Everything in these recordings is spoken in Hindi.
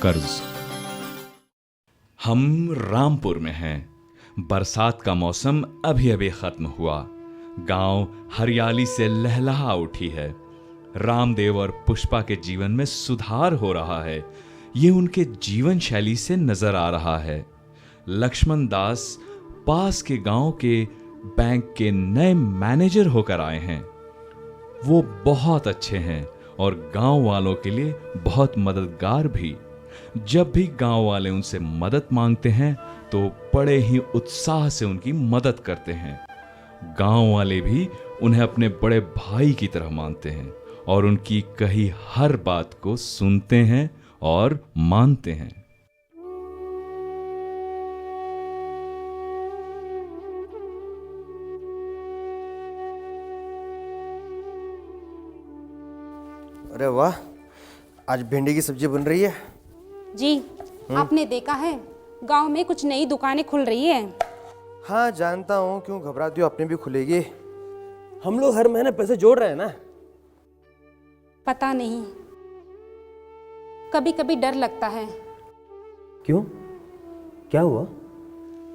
कर्ज। हम रामपुर में हैं। बरसात का मौसम अभी अभी खत्म हुआ। गांव हरियाली से लहलहा उठी है। रामदेव और पुष्पा के जीवन में सुधार हो रहा है। ये उनके जीवन शैली से नजर आ रहा है। लक्ष्मण दास पास के गांव के बैंक के नए मैनेजर होकर आए हैं। वो बहुत अच्छे हैं और गांव वालों के लिए बहुत मददगार भी। जब भी गांव वाले उनसे मदद मांगते हैं तो बड़े ही उत्साह से उनकी मदद करते हैं। गांव वाले भी उन्हें अपने बड़े भाई की तरह मानते हैं और उनकी कही हर बात को सुनते हैं और मानते हैं। अरे वाह, आज भिंडी की सब्जी बन रही है। जी, आपने देखा है गांव में कुछ नई दुकानें खुल रही है। हाँ जानता हूँ, क्यों घबराती हो, अपनी भी खुलेगी। हम लोग हर महीने पैसे जोड़ रहे हैं ना। पता नहीं, कभी कभी डर लगता है। क्यों, क्या हुआ?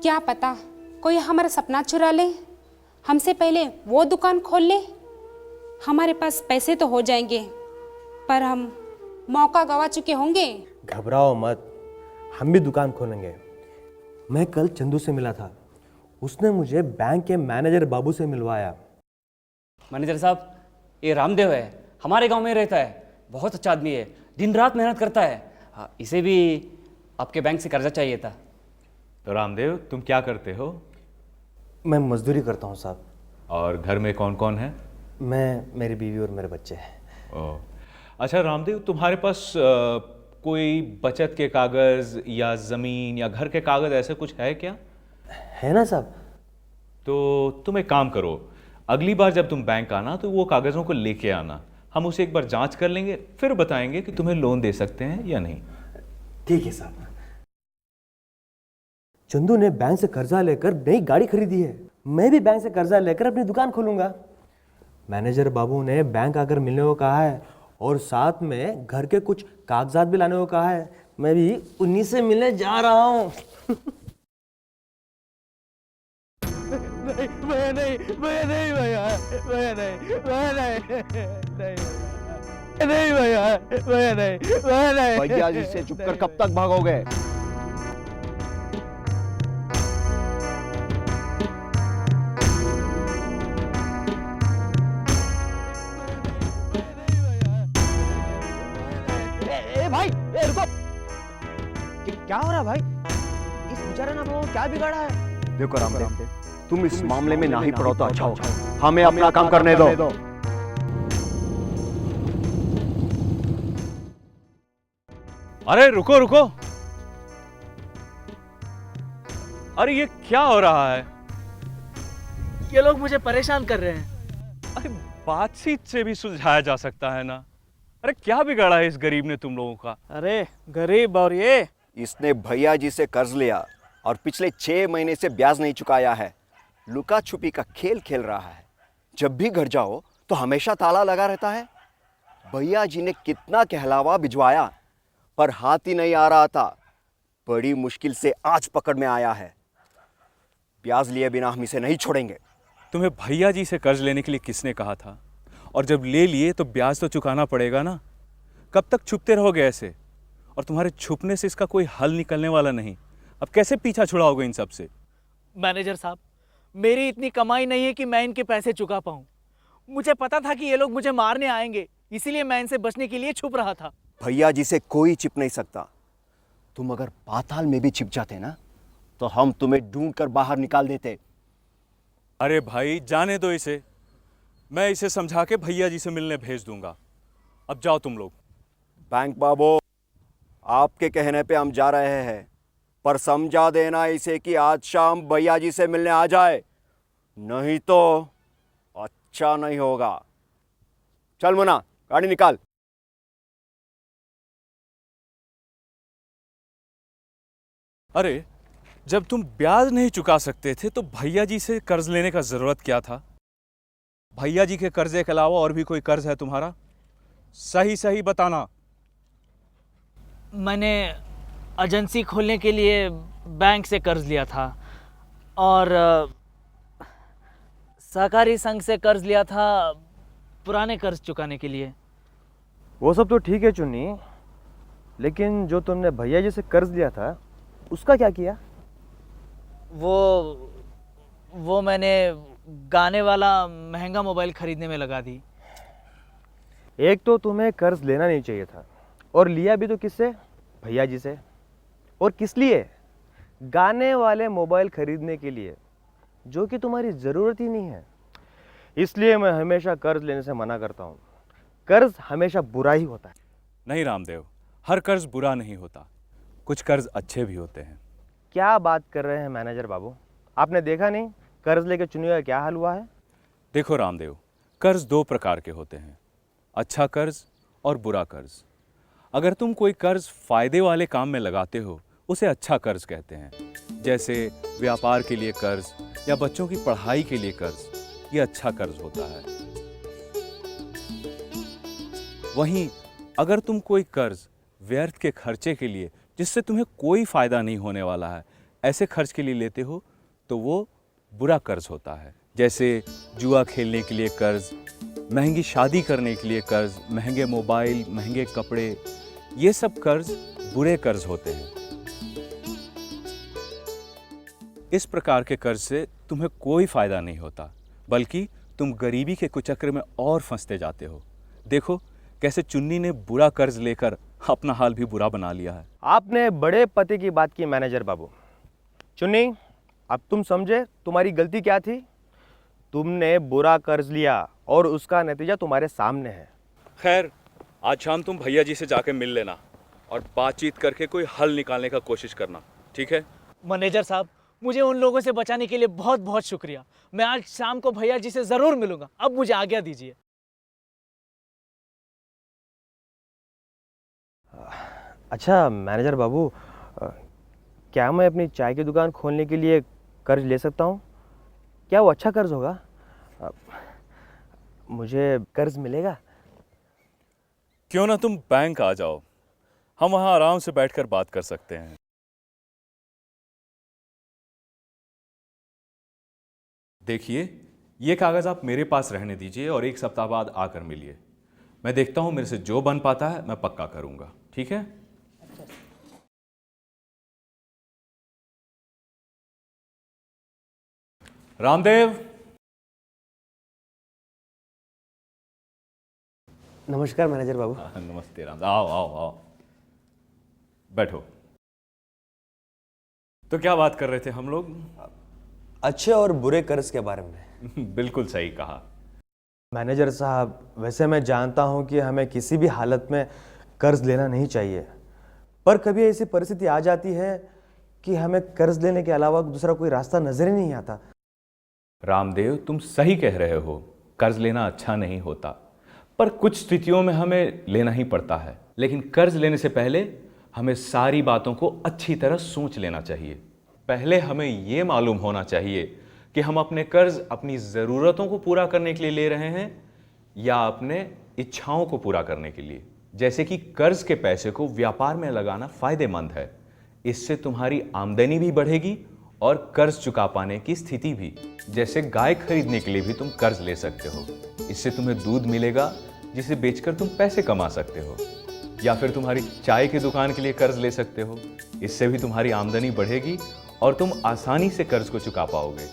क्या पता कोई हमारा सपना चुरा ले, हमसे पहले वो दुकान खोल ले। हमारे पास पैसे तो हो जाएंगे पर हम मौका गवा चुके होंगे। घबराओ मत, हम भी दुकान खोलेंगे। मैं कल चंदू से मिला था, उसने मुझे बैंक के मैनेजर बाबू से मिलवाया। मैनेजर साहब, ये रामदेव है, हमारे गांव में रहता है, बहुत अच्छा आदमी है, दिन रात मेहनत करता है। हाँ, इसे भी आपके बैंक से कर्जा चाहिए था। तो रामदेव, तुम क्या करते हो? मैं मजदूरी करता हूँ साहब। और घर में कौन कौन है? मैं, मेरी बीवी और मेरे बच्चे हैं। ओह, अच्छा रामदेव, तुम्हारे पास कोई बचत के कागज या जमीन या घर के कागज ऐसे कुछ है क्या? है ना साहब। तो तुम एक काम करो, अगली बार जब तुम बैंक आना तो वो कागजों को लेके आना। हम उसे एक बार जांच कर लेंगे, फिर बताएंगे कि तुम्हें लोन दे सकते हैं या नहीं। ठीक है साहब। चंदू ने बैंक से कर्जा लेकर नई गाड़ी खरीदी है। मैं भी बैंक से कर्जा लेकर अपनी दुकान खोलूंगा। मैनेजर बाबू ने बैंक आकर मिलने को कहा है और साथ में घर के कुछ कागजात भी लाने को कहा है। मैं भी उन्हीं से मिलने जा रहा हूँ। भैया जी से चुपकर कब तक भागोगे? भाई रुको, क्या हो रहा है भाई? इस बेचारे ने वो क्या बिगाड़ा है? देखो रामदेव, तुम इस मामले में ना ही पड़ो तो अच्छा होगा। हमें अपना काम करने दो। अरे रुको रुको, अरे ये क्या हो रहा है? ये लोग मुझे परेशान कर रहे हैं। अरे बातचीत से भी सुलझाया जा सकता है ना। अरे क्या बिगाड़ा है इस गरीब ने तुम लोगों का? अरे गरीब और ये, इसने भैया जी से कर्ज लिया और पिछले 6 महीने से ब्याज नहीं चुकाया है। लुका छुपी का खेल खेल रहा है। जब भी घर जाओ तो हमेशा ताला लगा रहता है। भैया जी ने कितना कहलावा भिजवाया पर हाथ ही नहीं आ रहा था। बड़ी मुश्किल से आज पकड़ में आया है। ब्याज लिए बिना हम इसे नहीं छोड़ेंगे। तुम्हें भैया जी से कर्ज लेने के लिए किसने कहा था? और जब ले लिए तो ब्याज तो चुकाना पड़ेगा ना। कब तक छुपते रहोगे ऐसे? और तुम्हारे छुपने से इसका कोई हल निकलने वाला नहीं। अब कैसे पीछा छुड़ाओगे इन सब से? मैनेजर साहब, मेरी इतनी कमाई नहीं है कि मैं इनके पैसे चुका पाऊं। मुझे पता था कि ये लोग मुझे मारने आएंगे, इसीलिए मैं इनसे बचने के लिए छुप रहा था। भैया जी से कोई छिप नहीं सकता। तुम अगर पाताल में भी छिप जाते ना तो हम तुम्हें ढूंढ कर बाहर निकाल देते। अरे भाई जाने दो इसे, मैं इसे समझा के भैया जी से मिलने भेज दूंगा। अब जाओ तुम लोग। बैंक बाबू, आपके कहने पे हम जा रहे हैं, पर समझा देना इसे कि आज शाम भैया जी से मिलने आ जाए, नहीं तो अच्छा नहीं होगा। चल मुन्ना, गाड़ी निकाल। अरे जब तुम ब्याज नहीं चुका सकते थे तो भैया जी से कर्ज लेने का जरूरत क्या था? भैया जी के कर्जे के अलावा और भी कोई कर्ज है तुम्हारा? सही सही बताना। मैंने एजेंसी खोलने के लिए बैंक से कर्ज लिया था और सहकारी संघ से कर्ज लिया था पुराने कर्ज चुकाने के लिए। वो सब तो ठीक है चुन्नी, लेकिन जो तुमने भैया जी से कर्ज लिया था उसका क्या किया? वो मैंने गाने वाला महंगा मोबाइल खरीदने में लगा दी। एक तो तुम्हें कर्ज लेना नहीं चाहिए था, और लिया भी तो किससे? भैया जी से। और किस लिए? गाने वाले मोबाइल खरीदने के लिए, जो कि तुम्हारी ज़रूरत ही नहीं है। इसलिए मैं हमेशा कर्ज लेने से मना करता हूँ। कर्ज हमेशा बुरा ही होता है। नहीं रामदेव, हर कर्ज बुरा नहीं होता, कुछ कर्ज अच्छे भी होते हैं। क्या बात कर रहे हैं मैनेजर बाबू? आपने देखा नहीं कर्ज लेके चुनी का क्या हाल हुआ है? देखो रामदेव, कर्ज दो प्रकार के होते हैं, अच्छा कर्ज और बुरा कर्ज। अगर तुम कोई कर्ज फायदे वाले काम में लगाते हो उसे अच्छा कर्ज कहते हैं, जैसे व्यापार के लिए कर्ज या बच्चों की पढ़ाई के लिए कर्ज, ये अच्छा कर्ज होता है। वहीं अगर तुम कोई कर्ज व्यर्थ के खर्चे के लिए, जिससे तुम्हें कोई फायदा नहीं होने वाला है, ऐसे खर्च के लिए लेते हो तो वो बुरा कर्ज होता है, जैसे जुआ खेलने के लिए कर्ज, महंगी शादी करने के लिए कर्ज, महंगे मोबाइल, महंगे कपड़े, ये सब कर्ज बुरे कर्ज होते हैं। इस प्रकार के कर्ज से तुम्हें कोई फायदा नहीं होता, बल्कि तुम गरीबी के कुचक्र में और फंसते जाते हो। देखो कैसे चुन्नी ने बुरा कर्ज लेकर अपना हाल भी बुरा बना लिया है। आपने बड़े पते की बात की मैनेजर बाबू। चुन्नी, अब तुम समझे तुम्हारी गलती क्या थी? तुमने बुरा कर्ज लिया और उसका नतीजा तुम्हारे सामने है। खैर, आज शाम तुम भैया जी से जाके मिल लेना और बातचीत करके कोई हल निकालने का कोशिश करना, ठीक है? मैनेजर साहब, मुझे उन लोगों से बचाने के लिए बहुत बहुत शुक्रिया। मैं आज शाम को भैया जी से ज़रूर मिलूंगा। अब मुझे आज्ञा दीजिए। अच्छा मैनेजर बाबू, क्या मैं अपनी चाय की दुकान खोलने के लिए कर्ज ले सकता हूँ? क्या वो अच्छा कर्ज होगा? मुझे कर्ज मिलेगा? क्यों ना तुम बैंक आ जाओ, हम वहां आराम से बैठकर बात कर सकते हैं। देखिए, ये कागज आप मेरे पास रहने दीजिए और 1 सप्ताह बाद आकर मिलिए। मैं देखता हूं मेरे से जो बन पाता है मैं पक्का करूंगा, ठीक है? रामदेव, नमस्कार मैनेजर बाबू। नमस्ते रामदेव, आओ आओ आओ, बैठो। तो क्या बात कर रहे थे हम लोग? अच्छे और बुरे कर्ज के बारे में। बिल्कुल सही कहा। मैनेजर साहब, वैसे मैं जानता हूं कि हमें किसी भी हालत में कर्ज लेना नहीं चाहिए, पर कभी ऐसी परिस्थिति आ जाती है कि हमें कर्ज लेने के अलावा दूसरा कोई रास्ता नजर ही नहीं आता। रामदेव, तुम सही कह रहे हो, कर्ज लेना अच्छा नहीं होता, पर कुछ स्थितियों में हमें लेना ही पड़ता है। लेकिन कर्ज लेने से पहले हमें सारी बातों को अच्छी तरह सोच लेना चाहिए। पहले हमें यह मालूम होना चाहिए कि हम अपने कर्ज अपनी ज़रूरतों को पूरा करने के लिए ले रहे हैं या अपने इच्छाओं को पूरा करने के लिए। जैसे कि कर्ज के पैसे को व्यापार में लगाना फायदेमंद है, इससे तुम्हारी आमदनी भी बढ़ेगी और कर्ज चुका पाने की स्थिति भी। जैसे गाय खरीदने के लिए भी तुम कर्ज ले सकते हो, इससे तुम्हें दूध मिलेगा जिसे बेचकर तुम पैसे कमा सकते हो। या फिर तुम्हारी चाय की दुकान के लिए कर्ज ले सकते हो, इससे भी तुम्हारी आमदनी बढ़ेगी और तुम आसानी से कर्ज को चुका पाओगे।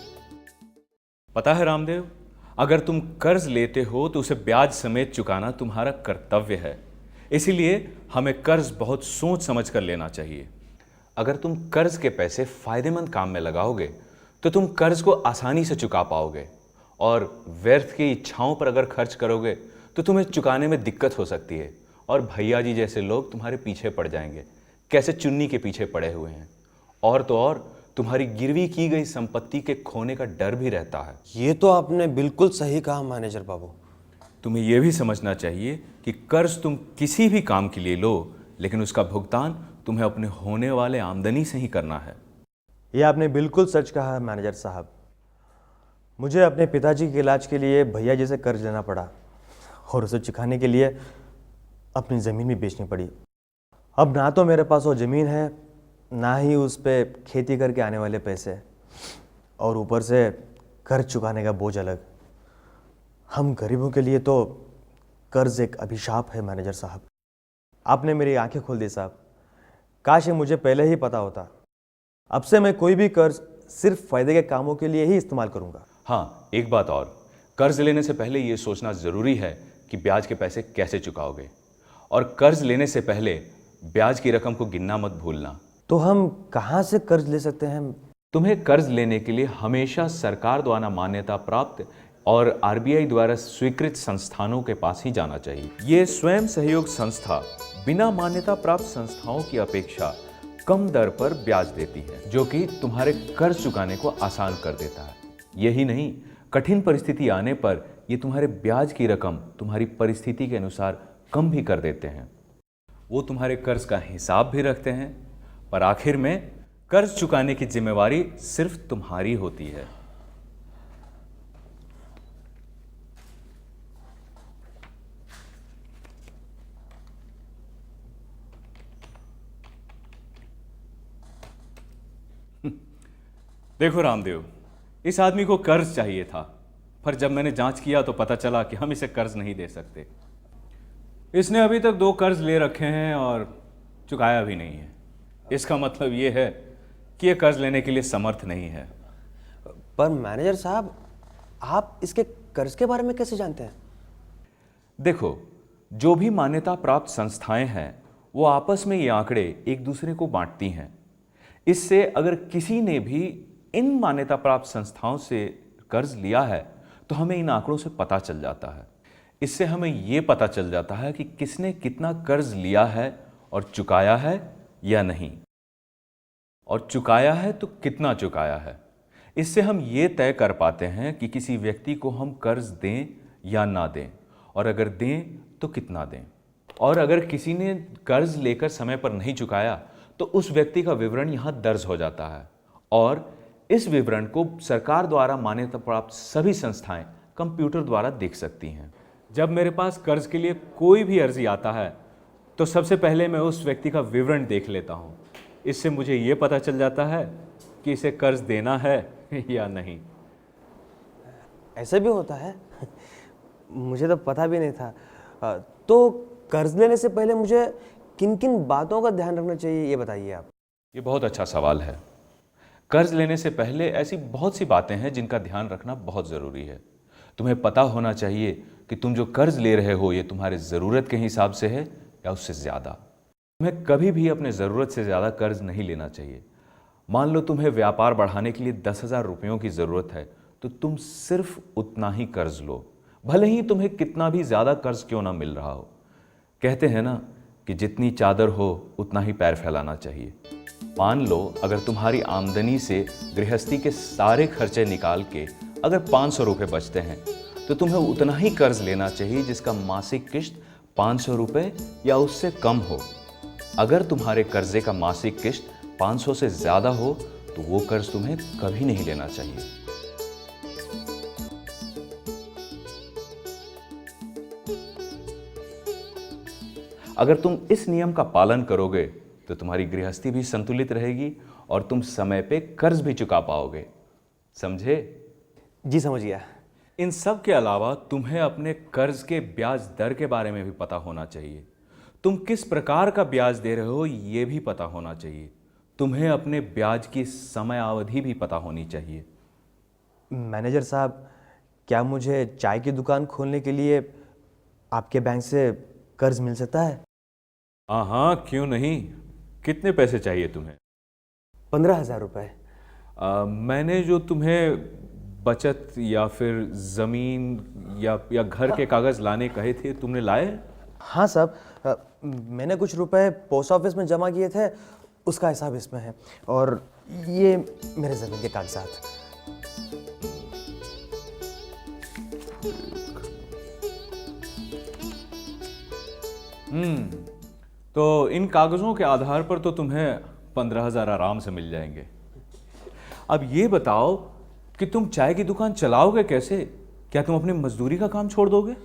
पता है रामदेव, अगर तुम कर्ज लेते हो तो उसे ब्याज समेत चुकाना तुम्हारा कर्तव्य है। इसीलिए हमें कर्ज बहुत सोच समझ कर लेना चाहिए। अगर तुम कर्ज के पैसे फायदेमंद काम में लगाओगे तो तुम कर्ज को आसानी से चुका पाओगे, और व्यर्थ की इच्छाओं पर अगर खर्च करोगे तो तुम्हें चुकाने में दिक्कत हो सकती है और भैया जी जैसे लोग तुम्हारे पीछे पड़ जाएंगे, कैसे चुन्नी के पीछे पड़े हुए हैं। और तो और तुम्हारी गिरवी की गई संपत्ति के खोने का डर भी रहता है। ये तो आपने बिल्कुल सही कहा मैनेजर बाबू। तुम्हें यह भी समझना चाहिए कि कर्ज तुम किसी भी काम के लिए लो, लेकिन उसका भुगतान तुम्हें अपने होने वाले आमदनी से ही करना है। ये आपने बिल्कुल सच कहा मैनेजर साहब। मुझे अपने पिताजी के इलाज के लिए भैया जी से कर्ज लेना पड़ा और उसे चुकाने के लिए अपनी ज़मीन भी बेचनी पड़ी। अब ना तो मेरे पास वो ज़मीन है, ना ही उस पे खेती करके आने वाले पैसे, और ऊपर से कर्ज चुकाने का बोझ अलग। हम गरीबों के लिए तो कर्ज एक अभिशाप है मैनेजर साहब। आपने मेरी आंखें खोल दी साहब। काश ये मुझे पहले ही पता होता। अब से मैं कोई भी कर्ज सिर्फ फायदे के कामों के लिए ही इस्तेमाल करूंगा। हाँ, एक बात और, कर्ज लेने से पहले ये सोचना जरूरी है कि ब्याज के पैसे कैसे चुकाओगे, और कर्ज लेने से पहले ब्याज की रकम को गिनना मत भूलना। तो हम कहाँ से कर्ज ले सकते हैं? तुम्हें कर्ज लेने के लिए हमेशा सरकार द्वारा मान्यता प्राप्त और आरबीआई द्वारा स्वीकृत संस्थानों के पास ही जाना चाहिए। ये स्वयं सहयोग संस्था बिना मान्यता प्राप्त संस्थाओं की अपेक्षा कम दर पर ब्याज देती है, जो कि तुम्हारे कर्ज चुकाने को आसान कर देता है। यही नहीं, कठिन परिस्थिति आने पर ये तुम्हारे ब्याज की रकम तुम्हारी परिस्थिति के अनुसार कम भी कर देते हैं। वो तुम्हारे कर्ज का हिसाब भी रखते हैं, पर आखिर में कर्ज चुकाने की जिम्मेवारी सिर्फ तुम्हारी होती है। देखो रामदेव, इस आदमी को कर्ज चाहिए था, पर जब मैंने जांच किया तो पता चला कि हम इसे कर्ज नहीं दे सकते। इसने अभी तक 2 कर्ज ले रखे हैं और चुकाया भी नहीं है। इसका मतलब ये है कि यह कर्ज लेने के लिए समर्थ नहीं है। पर मैनेजर साहब, आप इसके कर्ज के बारे में कैसे जानते हैं? देखो, जो भी मान्यता प्राप्त संस्थाएं हैं वो आपस में ये आंकड़े एक दूसरे को बांटती हैं। इससे अगर किसी ने भी इन मान्यता प्राप्त संस्थाओं से कर्ज लिया है तो हमें इन आंकड़ों से पता चल जाता है। इससे हमें ये पता चल जाता है कि किसने कितना कर्ज लिया है और चुकाया है या नहीं, और चुकाया है तो कितना चुकाया है। इससे हम ये तय कर पाते हैं कि किसी व्यक्ति को हम कर्ज दें या ना दें, और अगर दें तो कितना दें। और अगर किसी ने कर्ज लेकर समय पर नहीं चुकाया तो उस व्यक्ति का विवरण यहाँ दर्ज हो जाता है, और इस विवरण को सरकार द्वारा मान्यता प्राप्त सभी संस्थाएं कंप्यूटर द्वारा देख सकती हैं। जब मेरे पास कर्ज के लिए कोई भी अर्जी आता है तो सबसे पहले मैं उस व्यक्ति का विवरण देख लेता हूँ। इससे मुझे ये पता चल जाता है कि इसे कर्ज देना है या नहीं। ऐसे भी होता है? मुझे तो पता भी नहीं था। तो कर्ज लेने से पहले मुझे किन किन बातों का ध्यान रखना चाहिए, ये बताइए आप। ये बहुत अच्छा सवाल है। कर्ज लेने से पहले ऐसी बहुत सी बातें हैं जिनका ध्यान रखना बहुत ज़रूरी है। तुम्हें पता होना चाहिए कि तुम जो कर्ज ले रहे हो ये तुम्हारे ज़रूरत के हिसाब से है या उससे ज़्यादा। तुम्हें कभी भी अपने ज़रूरत से ज़्यादा कर्ज नहीं लेना चाहिए। मान लो तुम्हें व्यापार बढ़ाने के लिए 10,000 रुपयों की ज़रूरत है तो तुम सिर्फ उतना ही कर्ज लो, भले ही तुम्हें कितना भी ज़्यादा कर्ज क्यों ना मिल रहा हो। कहते हैं ना कि जितनी चादर हो उतना ही पैर फैलाना चाहिए। मान लो अगर तुम्हारी आमदनी से गृहस्थी के सारे खर्चे निकाल के अगर 500 रुपये बचते हैं तो तुम्हें उतना ही कर्ज लेना चाहिए जिसका मासिक किश्त 500 रुपये या उससे कम हो। अगर तुम्हारे कर्जे का मासिक किश्त 500 से ज़्यादा हो तो वो कर्ज तुम्हें कभी नहीं लेना चाहिए। अगर तुम इस नियम का पालन करोगे तो तुम्हारी गृहस्थी भी संतुलित रहेगी और तुम समय पे कर्ज भी चुका पाओगे। समझे? जी समझ गया। इन सब के अलावा तुम्हें अपने कर्ज के ब्याज दर के बारे में भी पता होना चाहिए। तुम किस प्रकार का ब्याज दे रहे हो ये भी पता होना चाहिए। तुम्हें अपने ब्याज की समय अवधि भी पता होनी चाहिए। मैनेजर साहब, क्या मुझे चाय की दुकान खोलने के लिए आपके बैंक से कर्ज मिल सकता है? हाँ, क्यों नहीं। कितने पैसे चाहिए तुम्हें? 15,000 रुपये। मैंने जो तुम्हें बचत या फिर ज़मीन या घर के कागज़ लाने कहे थे, तुमने लाए? हाँ साहब, मैंने कुछ रुपए पोस्ट ऑफिस में जमा किए थे, उसका हिसाब इसमें है, और ये मेरे ज़मीन के कागजात। तो इन कागज़ों के आधार पर तो तुम्हें 15,000 आराम से मिल जाएंगे। अब ये बताओ कि तुम चाय की दुकान चलाओगे कैसे? क्या तुम अपनी मजदूरी का काम छोड़ दोगे?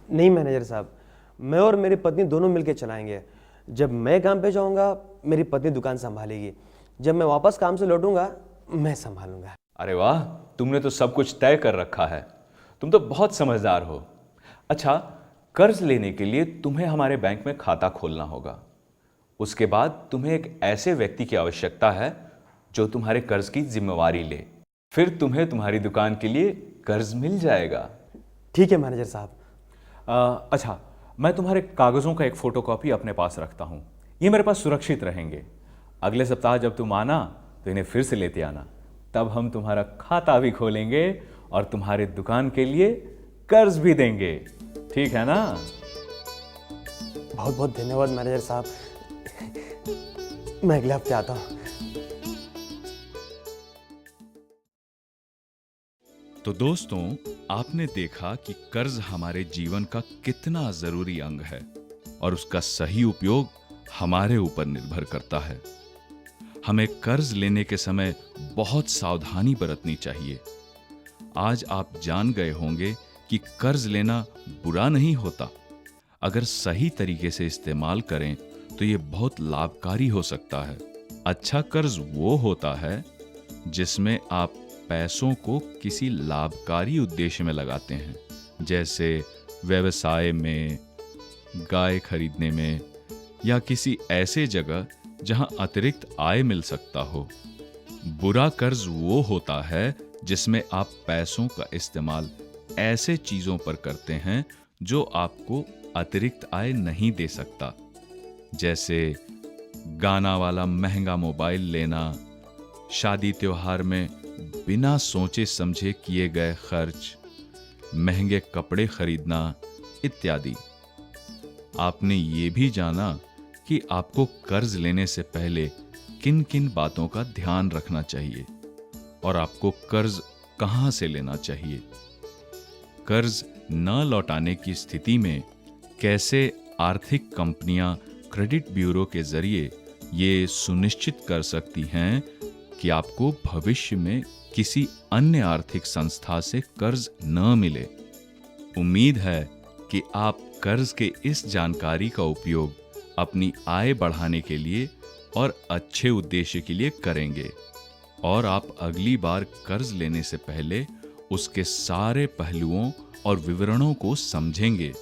नहीं मैनेजर साहब, मैं और मेरी पत्नी दोनों मिलकर चलाएंगे। जब मैं काम पे जाऊंगा मेरी पत्नी दुकान संभालेगी, जब मैं वापस काम से लौटूंगा मैं संभालूंगा। अरे वाह, तुमने तो सब कुछ तय कर रखा है। तुम तो बहुत समझदार हो। अच्छा, कर्ज लेने के लिए तुम्हें हमारे बैंक में खाता खोलना होगा। उसके बाद तुम्हें एक ऐसे व्यक्ति की आवश्यकता है जो तुम्हारे कर्ज की जिम्मेवारी ले। फिर तुम्हें तुम्हारी दुकान के लिए कर्ज मिल जाएगा। ठीक है मैनेजर साहब। अच्छा, मैं तुम्हारे कागज़ों का एक फ़ोटोकॉपी अपने पास रखता हूँ। ये मेरे पास सुरक्षित रहेंगे। अगले सप्ताह जब तुम आना तो इन्हें फिर से लेते आना। तब हम तुम्हारा खाता भी खोलेंगे और तुम्हारी दुकान के लिए कर्ज भी देंगे। ठीक है ना? बहुत बहुत धन्यवाद मैनेजर साहब। मैं अगले हफ्ते आता हूँ। तो दोस्तों, आपने देखा कि कर्ज हमारे जीवन का कितना जरूरी अंग है और उसका सही उपयोग हमारे ऊपर निर्भर करता है। हमें कर्ज लेने के समय बहुत सावधानी बरतनी चाहिए। आज आप जान गए होंगे कि कर्ज लेना बुरा नहीं होता। अगर सही तरीके से इस्तेमाल करें तो ये बहुत लाभकारी हो सकता है। अच्छा कर्ज वो होता है जिसमें आप पैसों को किसी लाभकारी उद्देश्य में लगाते हैं, जैसे व्यवसाय में, गाय खरीदने में या किसी ऐसे जगह जहां अतिरिक्त आय मिल सकता हो। बुरा कर्ज वो होता है जिसमें आप पैसों का इस्तेमाल ऐसे चीजों पर करते हैं जो आपको अतिरिक्त आय नहीं दे सकता, जैसे गाना वाला महंगा मोबाइल लेना, शादी त्योहार में बिना सोचे समझे किए गए खर्च, महंगे कपड़े खरीदना इत्यादि। आपने ये भी जाना कि आपको कर्ज लेने से पहले किन किन बातों का ध्यान रखना चाहिए और आपको कर्ज कहां से लेना चाहिए। कर्ज न लौटाने की स्थिति में कैसे आर्थिक कंपनियां क्रेडिट ब्यूरो के जरिए ये सुनिश्चित कर सकती हैं कि आपको भविष्य में किसी अन्य आर्थिक संस्था से कर्ज न मिले। उम्मीद है कि आप कर्ज के इस जानकारी का उपयोग अपनी आय बढ़ाने के लिए और अच्छे उद्देश्य के लिए करेंगे और आप अगली बार कर्ज लेने से पहले उसके सारे पहलुओं और विवरणों को समझेंगे।